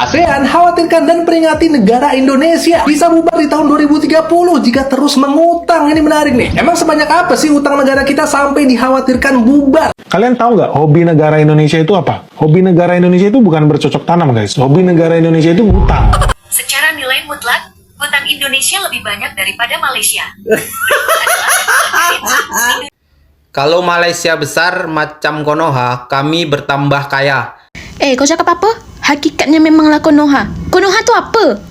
ASEAN khawatirkan dan peringati negara Indonesia bisa bubar di tahun 2030 jika terus mengutang. Ini menarik nih. Emang sebanyak apa sih utang negara kita sampai dikhawatirkan bubar? Kalian tahu nggak hobi negara Indonesia itu apa? Hobi negara Indonesia itu bukan bercocok tanam, guys. Hobi negara Indonesia itu ngutang. Secara nilai mutlak, hutang Indonesia lebih banyak daripada Malaysia. Kalau Malaysia besar macam Konoha, kami bertambah kaya. Kau cakap apa? Hakikatnya memanglah Konoha. Konoha tu apa?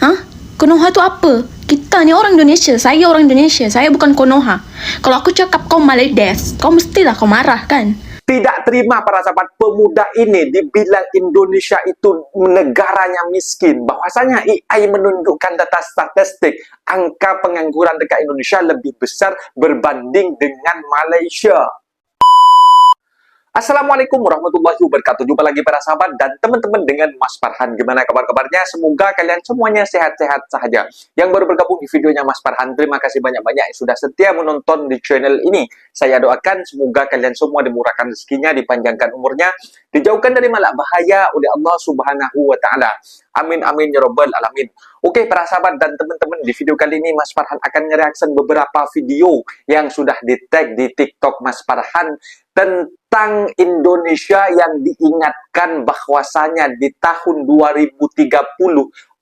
Hah? Konoha tu apa? Kita ni orang Indonesia. Saya orang Indonesia. Saya bukan Konoha. Kalau aku cakap kau Malaides, kau mestilah kau marah kan? Tidak terima para sahabat pemuda ini dibilang Indonesia itu negaranya miskin. Bahwasanya AI menunjukkan data statistik angka pengangguran dekat Indonesia lebih besar berbanding dengan Malaysia. Assalamualaikum warahmatullahi wabarakatuh. Jumpa lagi para sahabat dan teman-teman dengan Mas Farhan. Gimana kabar-kabarnya? Semoga kalian semuanya sehat-sehat saja. Yang baru bergabung di videonya Mas Farhan, terima kasih banyak-banyak yang sudah setia menonton di channel ini. Saya doakan semoga kalian semua dimurahkan rezekinya, dipanjangkan umurnya, dijauhkan dari malak bahaya oleh Allah Subhanahu wa taala. Amin amin ya rabbal alamin. Oke para sahabat dan teman-teman, di video kali ini Mas Farhan akan nge-reaction beberapa video yang sudah di-tag di TikTok Mas Farhan tentang Indonesia yang diingatkan bahwasanya di tahun 2030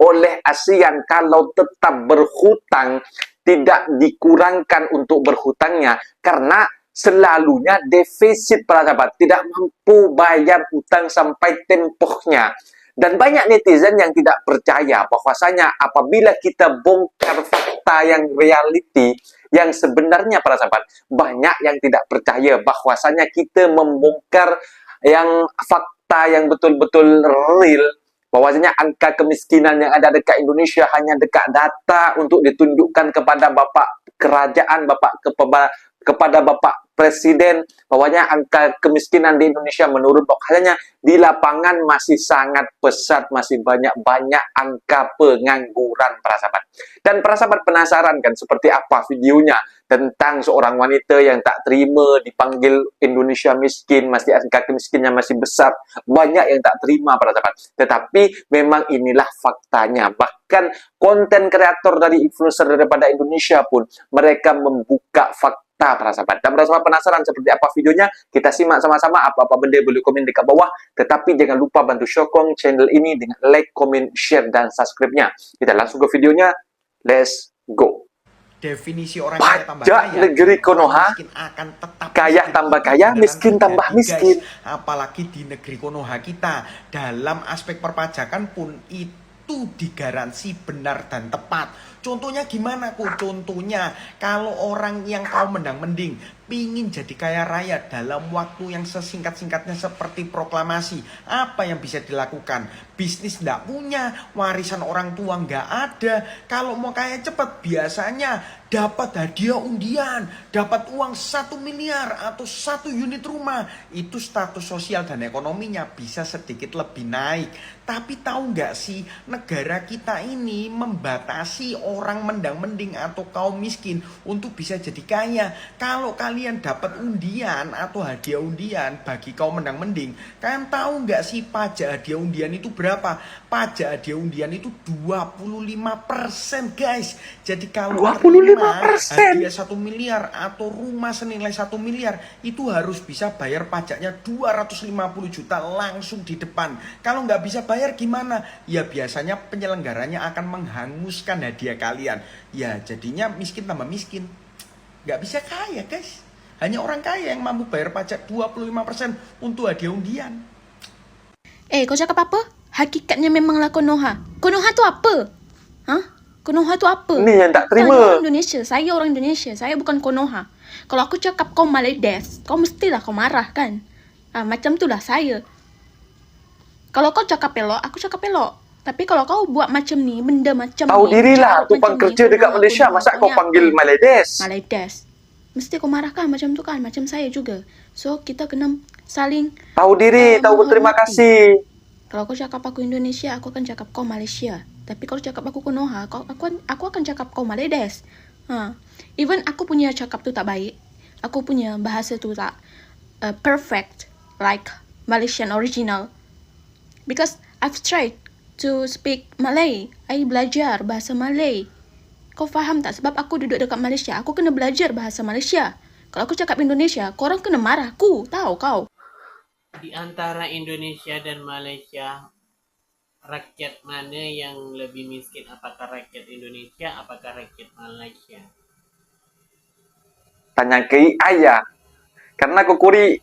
oleh ASEAN kalau tetap berhutang tidak dikurangkan untuk berhutangnya karena selalunya defisit para sahabat, tidak mampu bayar hutang sampai tempohnya. Dan banyak netizen yang tidak percaya bahwasanya apabila kita bongkar fakta yang reality, yang sebenarnya para sahabat, banyak yang tidak percaya bahwasanya kita membongkar yang fakta yang betul-betul real, bahwasanya angka kemiskinan yang ada dekat Indonesia hanya dekat data untuk ditunjukkan kepada Bapak Kerajaan, kepada Bapak Presiden, bahwasanya angka kemiskinan di Indonesia menurun, bahwasanya di lapangan masih sangat pesat, masih banyak angka pengangguran para sahabat. Dan para sahabat penasaran kan seperti apa videonya tentang seorang wanita yang tak terima dipanggil Indonesia miskin, masih angka kemiskinannya masih besar. Banyak yang tak terima para sahabat. Tetapi memang inilah faktanya. Bahkan konten kreator dari influencer daripada Indonesia pun mereka membuka fakta para sahabat. Dan para sahabat penasaran seperti apa videonya? Kita simak sama-sama. Apa-apa benda boleh komen dekat bawah. Tetapi jangan lupa bantu sokong channel ini dengan like, comment, share, dan subscribe-nya. Kita langsung ke videonya. Let's go. Definisi orang kaya tambah Pajak kaya, negeri Konoha, miskin akan tetap kaya tambah kaya, miskin tambah miskin. Apalagi di negeri Konoha kita, dalam aspek perpajakan pun itu digaransi benar dan tepat. Contohnya gimana kok? Contohnya kalau orang yang kau mendang-mending pingin jadi kaya raya dalam waktu yang sesingkat-singkatnya seperti proklamasi, apa yang bisa dilakukan? Bisnis nggak punya, warisan orang tua nggak ada. Kalau mau kaya cepat biasanya dapat hadiah undian, dapat uang 1 miliar atau 1 unit rumah. Itu status sosial dan ekonominya bisa sedikit lebih naik. Tapi tahu nggak sih, negara kita ini membatasi orang mendang-mending atau kaum miskin untuk bisa jadi kaya. Kalau kalian dapat undian atau hadiah undian bagi kaum mendang-mending, kalian tahu nggak sih pajak hadiah undian itu berapa? Pajak hadiah undian itu 25% guys. Jadi kalau 25%. hadiah 1 miliar atau rumah senilai 1 miliar itu harus bisa bayar pajaknya 250 juta langsung di depan. Kalau nggak bisa bayar gimana? Ya biasanya penyelenggaranya akan menghanguskan hadiah kalian. Ya jadinya miskin tambah miskin. Nggak bisa kaya guys. Hanya orang kaya yang mampu bayar pajak 25% untuk hadiah undian. Kau cakap apa? Hakikatnya memanglah Konoha. Konoha tu apa? Hah? Konoha tu apa? Ini yang tak Kita ni terima. orang Indonesia. Saya orang Indonesia. Saya bukan Konoha. Kalau aku cakap kau Malaides, kau mestilah kau marah kan? Macam itulah saya. Kalau kau cakap pelok, aku cakap pelok. Tapi kalau kau buat macam ni, benda macam Tahu ni, dirilah, carut tukang macam kerja ni, dekat Konoha, Malaysia, Konoha, masa kau ni panggil apa? Malaides? Malaides. Mesti kau marah kan macam tu kan? Macam saya juga. So, kita kena saling Tahu diri, tahu berterima menghormati. kasih. Kalau kau cakap aku Indonesia, aku akan cakap kau Malaysia. Tapi kalau cakap aku Konoha, aku akan cakap kau Malaides. Even aku punya cakap tu tak baik. Aku punya bahasa tu tak perfect like Malaysian original. Because I've tried to speak Malay. I belajar bahasa Malay. Kau faham tak? Sebab aku duduk dekat Malaysia, aku kena belajar bahasa Malaysia. Kalau aku cakap Indonesia, korang kena marah aku. Tahu kau? Di antara Indonesia dan Malaysia, rakyat mana yang lebih miskin? Apakah rakyat Indonesia, apakah rakyat Malaysia? Tanya ke AI ya. Karena Kukuri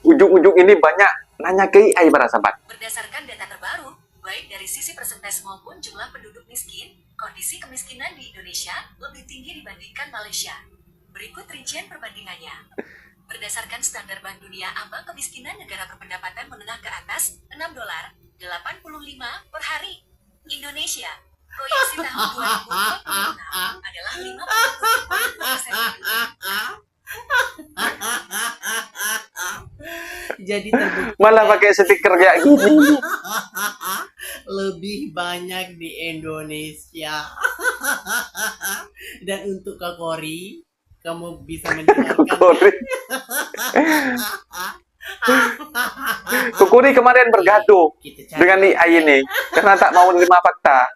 ujung-ujung ini banyak nanya ke AI para sahabat. Berdasarkan data terbaru, baik dari sisi persentase maupun jumlah penduduk miskin, kondisi kemiskinan di Indonesia lebih tinggi dibandingkan Malaysia. Berikut rincian perbandingannya. Berdasarkan standar Bank Dunia, ambang kemiskinan negara berpendapatan menengah ke atas $6.85 per hari. Indonesia, proyeksi tahun 2026 adalah 50%. Jadi terbukti Malah pakai stiker kayak gini. lebih banyak di Indonesia. Dan untuk Kak Kori, kamu bisa mendengarkan. Kukuri kemarin bergaduh Kita cari dengan AI ini karena tak mau menerima fakta.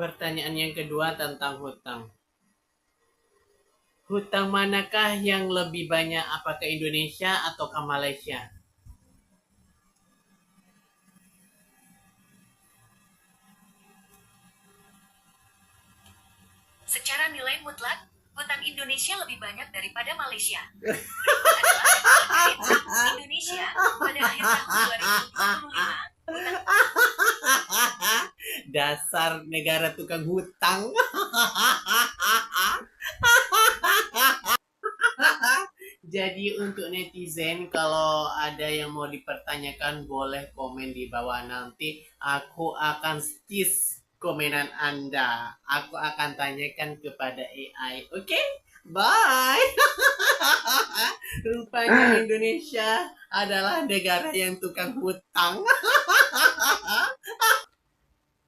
pertanyaan yang kedua tentang hutang. Hutang manakah yang lebih banyak? Apakah Indonesia ataukah Malaysia? Secara nilai mutlak, hutang Indonesia lebih banyak daripada Malaysia. Berikut adalah Indonesia pada akhir tahun 2025. Dasar negara tukang hutang. Jadi untuk netizen, kalau ada yang mau dipertanyakan boleh komen di bawah, nanti aku akan stis komenan Anda. Aku akan tanyakan kepada AI. Oke? Bye. Rupanya Indonesia adalah negara yang tukang hutang.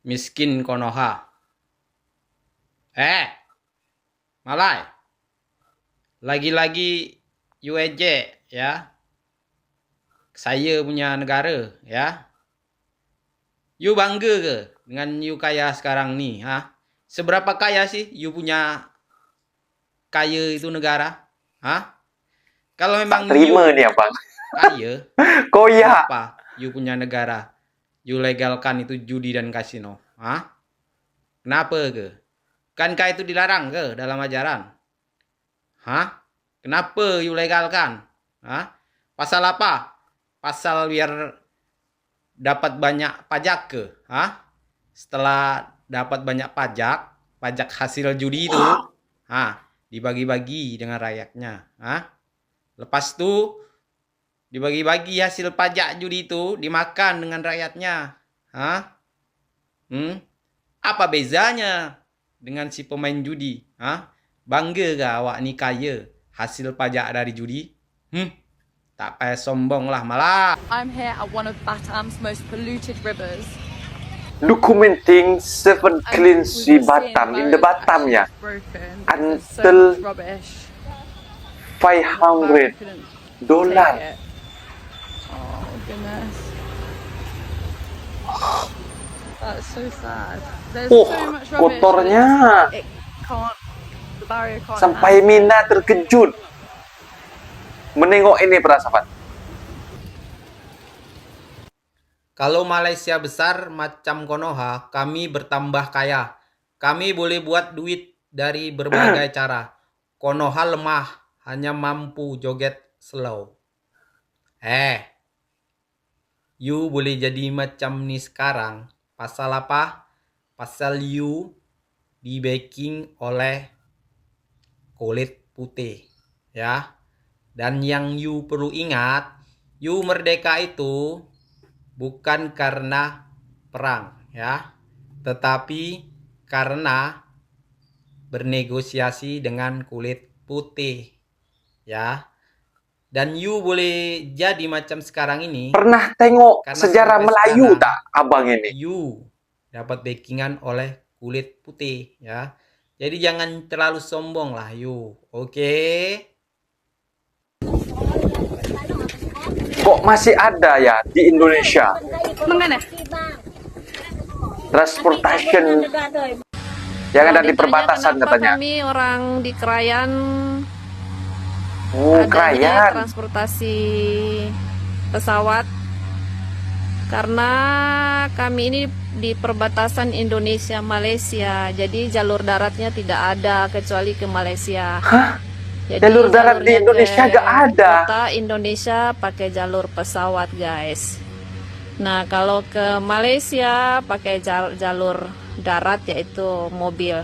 Miskin Konoha. Malai. Lagi-lagi you ejek ya. Saya punya negara ya. You bangga ke dengan you kaya sekarang ni? Seberapa kaya sih you punya kaya itu negara? Kalau memang Terima you nih abang. kaya, Koyak. apa you punya negara? You legalkan itu judi dan kasino. Kenapa ke? Kankah itu dilarang ke dalam ajaran? Kenapa you legalkan? Pasal apa? Pasal biar dapat banyak pajak ke? Setelah dapat banyak pajak, pajak hasil judi itu, dibagi-bagi dengan rakyatnya. Lepas tu dibagi-bagi hasil pajak judi itu dimakan dengan rakyatnya. Apa bezanya dengan si pemain judi? Bangga ke awak ni kaya hasil pajak dari judi? Tak payah sombong lah malah. I'm here at one of Batam's most polluted rivers. Documenting seven clean sea Batam in the Batam ya. Until $500. Oh goodness. That's so sad. There's so much rubbish. Kotornya. It can't, the barrier can't Sampai Mina terkejut menengok ini para sahabat. Kalau Malaysia besar macam Konoha, kami bertambah kaya. Kami boleh buat duit dari berbagai cara. Konoha lemah, hanya mampu joget slow. You boleh jadi macam ni sekarang. Pasal apa? Pasal you di backing oleh kulit putih. Ya. Dan yang you perlu ingat, you merdeka itu bukan karena perang, ya, tetapi karena bernegosiasi dengan kulit putih, ya. Dan you boleh jadi macam sekarang ini. Pernah tengok karena sejarah sampai Melayu sekarang, tak abang ini? You dapat backingan oleh kulit putih, ya. Jadi jangan terlalu sombong lah you, oke? Kok masih ada ya di Indonesia? Mana? transportation yang ada di perbatasan katanya. Kami orang di Krayan Oh, adanya Krayan. transportasi pesawat karena kami ini di perbatasan Indonesia Malaysia, jadi jalur daratnya tidak ada kecuali ke Malaysia. Hah? Jadi Jalur darat di jalurnya Indonesia ke gak ada. Kota Indonesia pakai jalur pesawat, guys. Nah, kalau ke Malaysia pakai jalur darat yaitu mobil.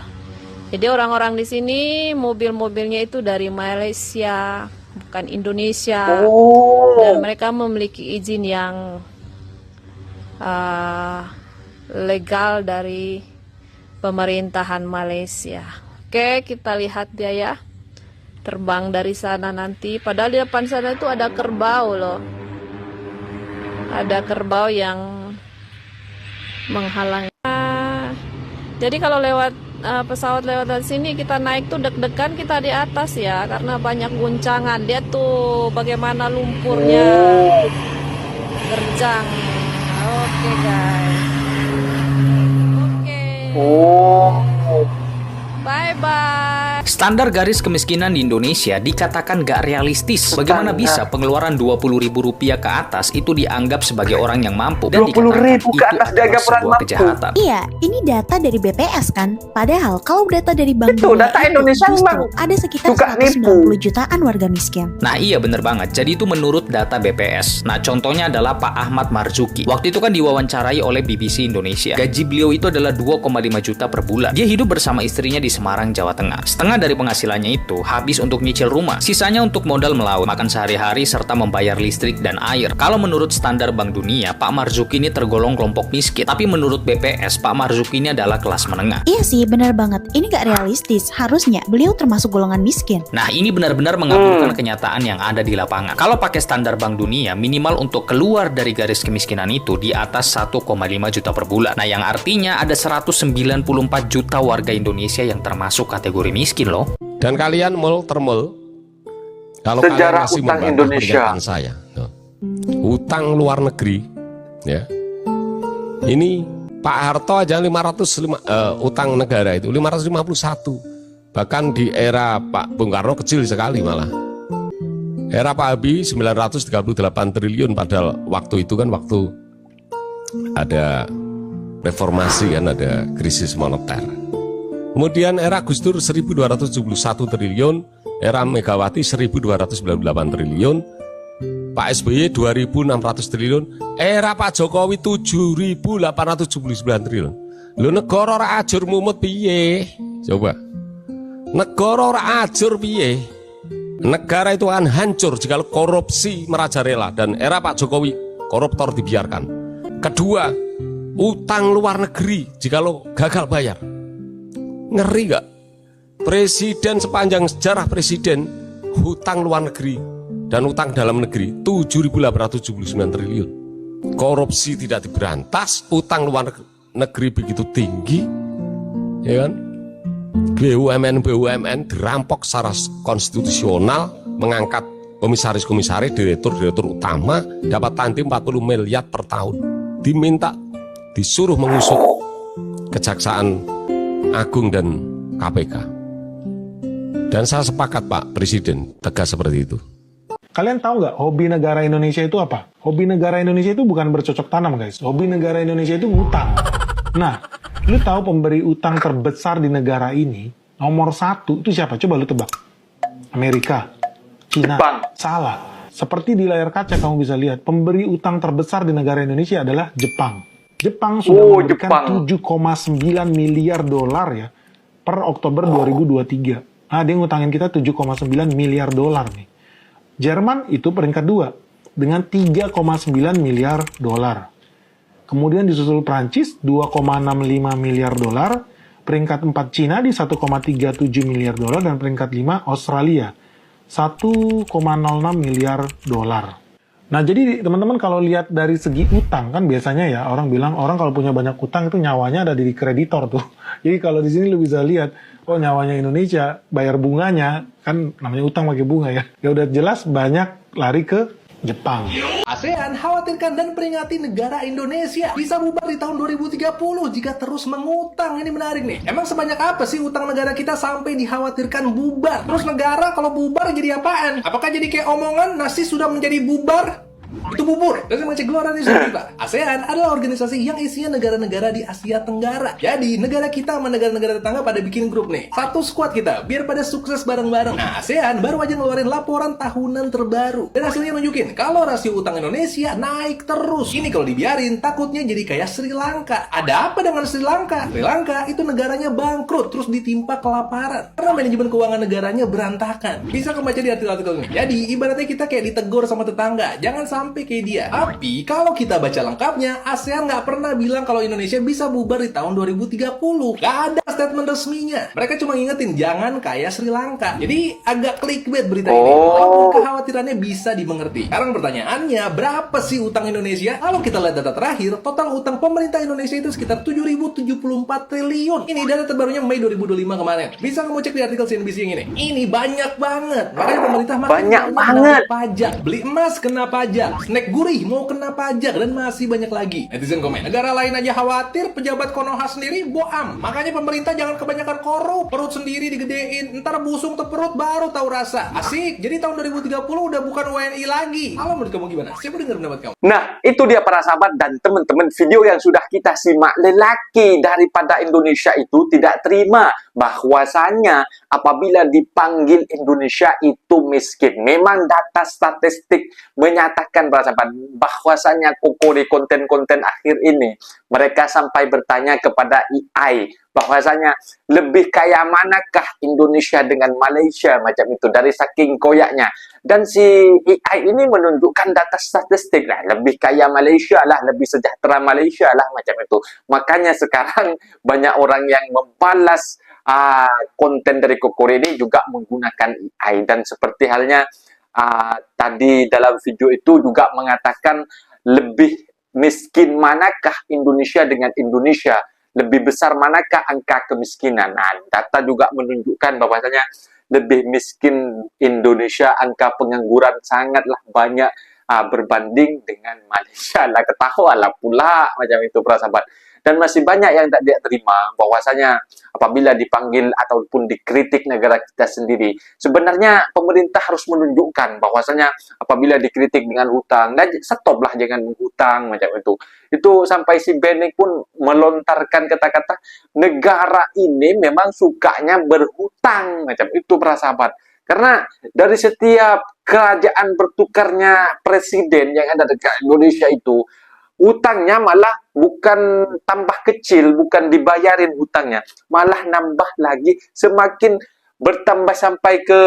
Jadi orang-orang di sini mobil-mobilnya itu dari Malaysia, bukan Indonesia. Dan mereka memiliki izin yang legal dari pemerintahan Malaysia. Oke, kita lihat dia ya. Terbang dari sana nanti. Padahal di depan sana itu ada kerbau loh. Ada kerbau yang menghalangi. Jadi kalau lewat pesawat lewat dari sini kita naik tuh deg-degan kita di atas ya, karena banyak guncangan. Lihat tuh bagaimana lumpurnya terjang. Oke guys. Oke. Bye bye. Standar garis kemiskinan di Indonesia dikatakan gak realistis. Bagaimana bisa pengeluaran Rp20.000 ke atas itu dianggap sebagai orang yang mampu dan dikatakan Rp20.000 ke atas itu dianggap adalah orang sebuah mampu. kejahatan. Iya, ini data dari BPS kan. Padahal kalau data dari Bank Betul, Dunia data itu Indonesia justru memang ada sekitar suka 190 jutaan warga miskin. Nah iya bener banget, jadi itu menurut data BPS. Nah contohnya adalah Pak Ahmad Marzuki. Waktu itu kan diwawancarai oleh BBC Indonesia. Gaji beliau itu adalah 2,5 juta per bulan. Dia hidup bersama istrinya di Semarang, Jawa Tengah. Setengah dari penghasilannya itu habis untuk nyicil rumah. Sisanya untuk modal melaut, makan sehari-hari, serta membayar listrik dan air. Kalau menurut standar Bank Dunia, Pak Marzuki ini tergolong kelompok miskin. Tapi menurut BPS, Pak Marzuki ini adalah kelas menengah. Iya sih, benar banget. Ini gak realistis. Harusnya beliau termasuk golongan miskin. Nah ini benar-benar mengabulkan kenyataan yang ada di lapangan. Kalau pakai standar Bank Dunia, minimal untuk keluar dari garis kemiskinan itu di atas 1,5 juta per bulan. Nah yang artinya ada 194 juta warga Indonesia yang termasuk kategori miskin loh. Dan kalian mul termul kalau Sejarah kalian masih utang membantah Indonesia. pernyataan saya, utang luar negeri, ya. Ini Pak Harto aja 505 utang negara itu 551. Bahkan di era Pak Bung Karno kecil sekali malah. Era Pak Habibie 938 triliun, padahal waktu itu kan waktu ada reformasi kan, ada krisis moneter. Kemudian era Gus Dur 1271 triliun, era Megawati 1298 triliun, Pak SBY 2600 triliun, era Pak Jokowi 7879 triliun. Lho negara ora ajur mumut piye? Coba. Negara ora ajur piye? Negara itu akan hancur jika korupsi merajalela, dan era Pak Jokowi koruptor dibiarkan. Kedua, utang luar negeri jika lo gagal bayar. Ngeri gak? Presiden sepanjang sejarah presiden, hutang luar negeri dan utang dalam negeri 7.879 triliun. Korupsi tidak diberantas, utang luar negeri begitu tinggi, ya kan? BUMN dirampok secara konstitusional, mengangkat komisaris-komisaris, direktur utama, dapat tanti 40 miliar per tahun. Diminta, disuruh mengusut Kejaksaan Agung dan KPK. Dan saya sepakat Pak Presiden tegas seperti itu. Kalian tahu nggak hobi negara Indonesia itu apa? Hobi negara Indonesia itu bukan bercocok tanam guys. Hobi negara Indonesia itu ngutang. Nah, lu tahu pemberi utang terbesar di negara ini nomor 1 itu siapa? Coba lu tebak. Amerika, Cina, Jepang. Salah. Seperti di layar kaca kamu bisa lihat, pemberi utang terbesar di negara Indonesia adalah Jepang. Jepang sudah memberikan 7,9 miliar dolar ya per Oktober 2023. Nah, dia ngutangin kita 7,9 miliar dolar nih. Jerman itu peringkat 2 dengan 3,9 miliar dolar. Kemudian disusul Prancis 2,65 miliar dolar, peringkat 4 Cina di 1,37 miliar dolar, dan peringkat 5 Australia 1,06 miliar dolar. Nah, jadi teman-teman kalau lihat dari segi utang kan biasanya ya orang bilang orang kalau punya banyak utang itu nyawanya ada di kreditor tuh. Jadi kalau di sini lu bisa lihat, oh nyawanya Indonesia bayar bunganya kan namanya utang pakai bunga ya. Ya udah jelas banyak lari ke Jepang. ASEAN khawatirkan dan peringati negara Indonesia bisa bubar di tahun 2030 jika terus mengutang. Ini menarik nih. Emang sebanyak apa sih utang negara kita sampai dikhawatirkan bubar? Terus negara kalau bubar jadi apaan? Apakah jadi kayak omongan nasi sudah menjadi bubar? Itu bubur. Dan mengecek luaran ini sudah tiba. ASEAN adalah organisasi yang isinya negara-negara di Asia Tenggara. Jadi negara kita sama negara-negara tetangga pada bikin grup nih. Satu squad kita biar pada sukses bareng-bareng. Nah, ASEAN baru aja ngeluarin laporan tahunan terbaru. Dan hasilnya nunjukin kalau rasio utang Indonesia naik terus. Ini kalau dibiarin takutnya jadi kayak Sri Lanka. Ada apa dengan Sri Lanka? Sri Lanka itu negaranya bangkrut terus ditimpa kelaparan karena manajemen keuangan negaranya berantakan. Bisa kebaca di artikel-artikel ini. Jadi ibaratnya kita kayak ditegur sama tetangga. Jangan sampai kayak dia. Tapi kalau kita baca lengkapnya, ASEAN nggak pernah bilang kalau Indonesia bisa bubar di tahun 2030. Nggak ada statement resminya. Mereka cuma ngingetin jangan kayak Sri Lanka. Jadi agak clickbait berita ini. Walaupun kekhawatirannya bisa dimengerti. Sekarang pertanyaannya, berapa sih utang Indonesia? Kalau kita lihat data terakhir, total utang pemerintah Indonesia itu sekitar 7.074 triliun. Ini data terbarunya Mei 2025 kemarin. Bisa kamu cek di artikel CNBC yang ini. Ini banyak banget. Makanya pemerintah banyak banget pajak. Beli emas kena pajak. Snack gurih mau kena pajak dan masih banyak lagi. Netizen komen, negara lain aja khawatir, pejabat Konoha sendiri boam. Makanya pemerintah jangan kebanyakan korup, perut sendiri digedein, ntar busung ke perut baru tahu rasa. Asik, jadi tahun 2030 udah bukan WNI lagi. Kalau menurut kamu gimana? Siapa dengar pendapat kamu? Nah, itu dia para sahabat dan teman-teman video yang sudah kita simak. Lelaki daripada Indonesia itu tidak terima bahwasanya apabila dipanggil Indonesia itu miskin. Memang data statistik menyatakan para sahabat bahwasanya di konten-konten akhir ini mereka sampai bertanya kepada AI bahwasanya lebih kaya manakah Indonesia dengan Malaysia macam itu dari saking koyaknya. Dan si AI ini menunjukkan data statistik lah, lebih kaya Malaysia lah, lebih sejahtera Malaysia lah macam itu. Makanya sekarang banyak orang yang membalas konten dari Kokori ini juga menggunakan AI. Dan seperti halnya tadi dalam video itu juga mengatakan lebih miskin manakah Indonesia dengan Indonesia, lebih besar manakah angka kemiskinan. Nah, data juga menunjukkan bahwasanya lebih miskin Indonesia, angka pengangguran sangatlah banyak berbanding dengan Malaysia lah. Ketawa lah pula macam itu para sahabat. Dan masih banyak yang tak dia terima bahwasanya apabila dipanggil ataupun dikritik negara kita sendiri, sebenarnya pemerintah harus menunjukkan bahwasanya apabila dikritik dengan hutang, dan stoplah jangan menghutang macam itu. Itu sampai si Benek pun melontarkan kata-kata negara ini memang sukanya berhutang macam itu para sahabat. Karena dari setiap kerajaan bertukarnya presiden yang ada dekat Indonesia itu, utangnya malah bukan tambah kecil, bukan dibayarin hutangnya, malah nambah lagi, semakin bertambah sampai ke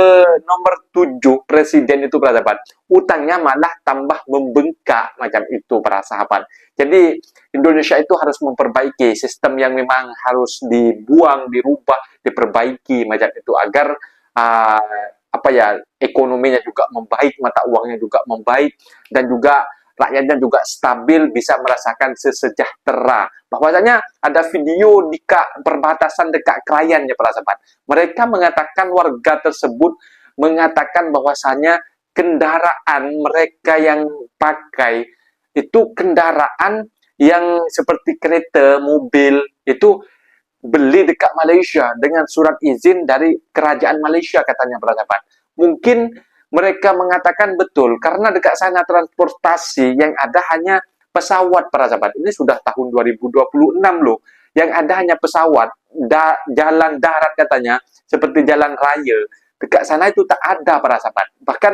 nomor 7 presiden itu para sahabat. Utangnya malah tambah membengkak macam itu para sahabat. Jadi Indonesia itu harus memperbaiki sistem yang memang harus dibuang, dirubah, diperbaiki macam itu agar ekonominya juga membaik, mata uangnya juga membaik, dan juga rakyatnya juga stabil, bisa merasakan sesejahtera. Bahwasanya ada video di perbatasan dekat Krayan ya para sahabat. Mereka mengatakan, warga tersebut mengatakan bahwasanya kendaraan mereka yang pakai itu kendaraan yang seperti kereta, mobil, itu beli dekat Malaysia dengan surat izin dari kerajaan Malaysia katanya para sahabat. Mungkin mereka mengatakan betul, karena dekat sana transportasi yang ada hanya pesawat para sahabat. Ini sudah tahun 2026 loh. Yang ada hanya pesawat, jalan darat katanya, seperti jalan raya. Dekat sana itu tak ada para sahabat. Bahkan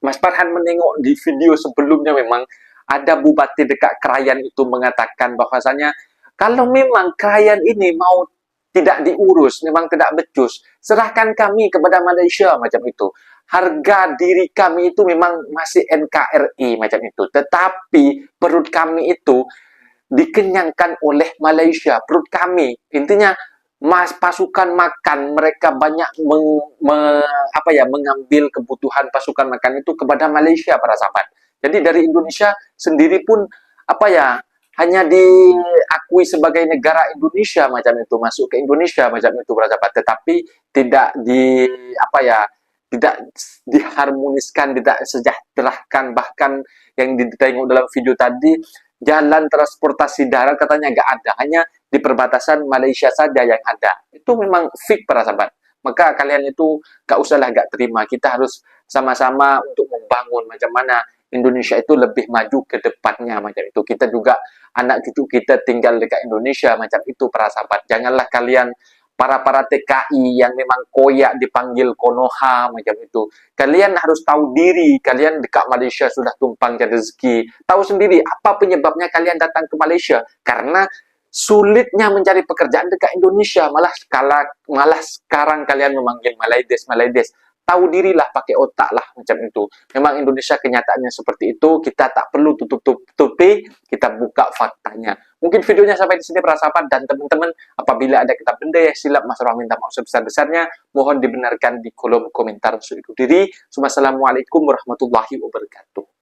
Mas Farhan menengok di video sebelumnya memang ada bupati dekat Krayan itu mengatakan bahwasanya kalau memang Krayan ini mau tidak diurus, memang tidak becus, serahkan kami kepada Malaysia macam itu. Harga diri kami itu memang masih NKRI macam itu. Tetapi perut kami itu dikenyangkan oleh Malaysia. Perut kami, intinya pasukan makan, mereka banyak mengambil kebutuhan pasukan makan itu kepada Malaysia para sahabat. Jadi dari Indonesia sendiri pun hanya diakui sebagai negara Indonesia macam itu, masuk ke Indonesia macam itu para sahabat. Tetapi tidak tidak diharmoniskan, tidak sejahterakan. Bahkan yang ditengok dalam video tadi, jalan transportasi darat katanya nggak ada, hanya di perbatasan Malaysia saja yang ada. Itu memang fake para sahabat. Maka kalian itu gak usahlah gak terima. Kita harus sama-sama untuk membangun macam mana Indonesia itu lebih maju ke depannya macam itu. Kita juga anak cucu kita tinggal dekat Indonesia macam itu para sahabat. Janganlah kalian para TKI yang memang koyak dipanggil Konoha macam itu. Kalian harus tahu diri, kalian dekat Malaysia sudah tumpang jadi rezeki. Tahu sendiri apa penyebabnya kalian datang ke Malaysia. Karena sulitnya mencari pekerjaan dekat Indonesia. Malah sekarang kalian memanggil Malaides. Tahu dirilah, pakai otak lah macam itu. Memang Indonesia kenyataannya seperti itu. Kita tak perlu tutup-tutupi, kita buka faktanya. Mungkin videonya sampai di sini para sahabat, dan teman-teman apabila ada kata benda yang silap, Mas Roh minta maaf sebesar-besarnya. Mohon dibenarkan di kolom komentar. Assalamualaikum warahmatullahi wabarakatuh.